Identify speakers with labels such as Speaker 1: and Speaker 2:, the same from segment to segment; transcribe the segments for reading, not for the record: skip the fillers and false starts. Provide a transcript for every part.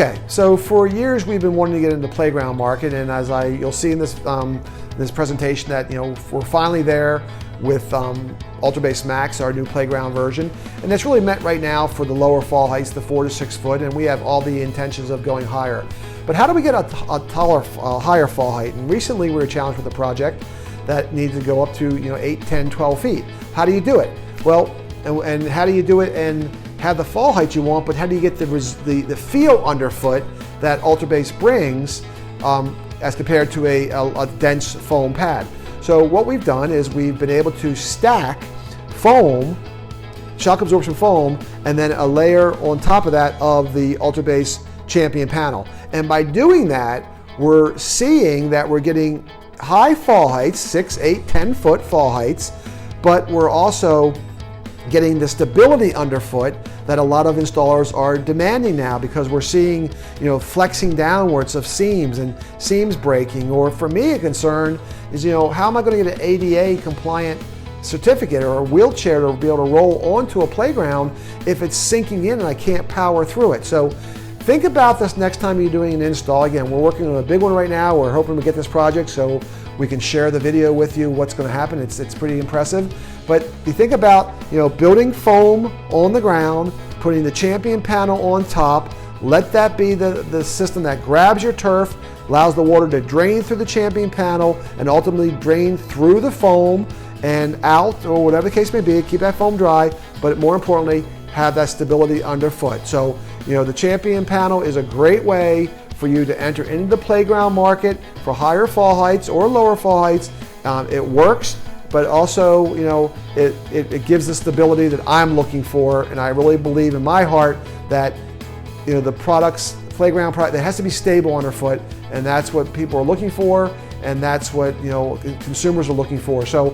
Speaker 1: Okay, so for years we've been wanting to get into the playground market, and as you'll see in this this presentation that we're finally there with UltraBase Max, our new playground version, and that's really meant right now for the lower fall heights, the 4 to 6 foot, and we have all the intentions of going higher. But how do we get a taller, higher fall height? And recently we were challenged with a project that needs to go up to 8, 10, 12 feet. How do you do it? Well, and how do you do it and have the fall height you want, but how do you get the feel underfoot that UltraBase brings as compared to a dense foam pad? So what we've done is we've been able to stack foam, shock absorption foam, and then a layer on top of that of the UltraBase Champion panel. And by doing that, we're seeing that we're getting high fall heights, 6, 8, 10 foot fall heights, but we're also getting the stability underfoot that a lot of installers are demanding now, because we're seeing flexing downwards of seams and seams breaking. Or for me, a concern is how am I going to get an ADA compliant certificate or a wheelchair to be able to roll onto a playground if it's sinking in and I can't power through it? So think about this next time you're doing an install. Again, we're working on a big one right now. We're hoping to get this project so we can share the video with you what's going to happen. It's pretty impressive. But you think about building foam on the ground, putting the Champion panel on top. Let that be the system that grabs your turf, allows the water to drain through the Champion panel and ultimately drain through the foam and out, or whatever the case may be. Keep that foam dry, but more importantly, have that stability underfoot. So the Champion panel is a great way for you to enter into the playground market for higher fall heights or lower fall heights. It works, but also it gives the stability that I'm looking for, and I really believe in my heart that the playground product, that has to be stable underfoot, and that's what people are looking for, and that's what consumers are looking for. So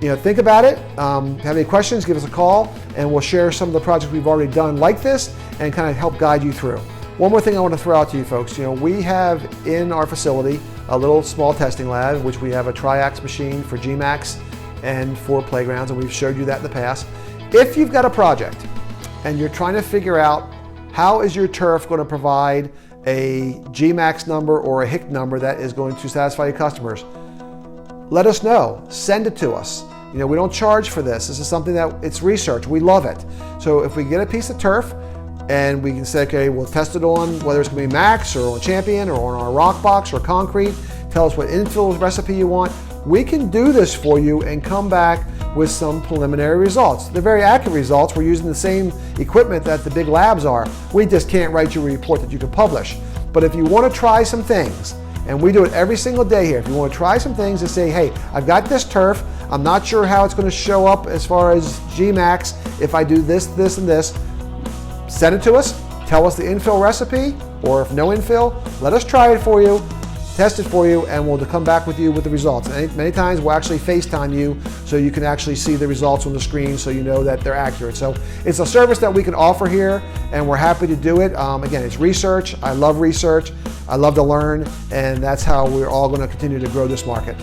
Speaker 1: think about it. Have any questions, give us a call, and we'll share some of the projects we've already done like this and kind of help guide you through. One more thing I want to throw out to you folks. We have in our facility a little small testing lab, which we have a triax machine for G-Max and for playgrounds, and we've showed you that in the past. If you've got a project and you're trying to figure out how is your turf going to provide a G-Max number or a HIC number that is going to satisfy your customers, let us know. Send it to us. We don't charge for this. This is something that it's research. We love it. So if we get a piece of turf and we can say, okay, we'll test it on whether it's going to be Max or on Champion or on our rock box or concrete, tell us what infill recipe you want, we can do this for you and come back with some preliminary results. They're very accurate results. We're using the same equipment that the big labs are. We just can't write you a report that you can publish. But if you want to try some things, and we do it every single day here, if you want to try some things and say, hey, I've got this turf, I'm not sure how it's going to show up as far as G-Max if I do this, this, and this, send it to us, tell us the infill recipe, or if no infill, let us try it for you, test it for you, and we'll come back with you with the results. And many times we'll actually FaceTime you so you can actually see the results on the screen so you know that they're accurate. So it's a service that we can offer here, and we're happy to do it. Again, it's research. I love research. I love to learn, and that's how we're all going to continue to grow this market.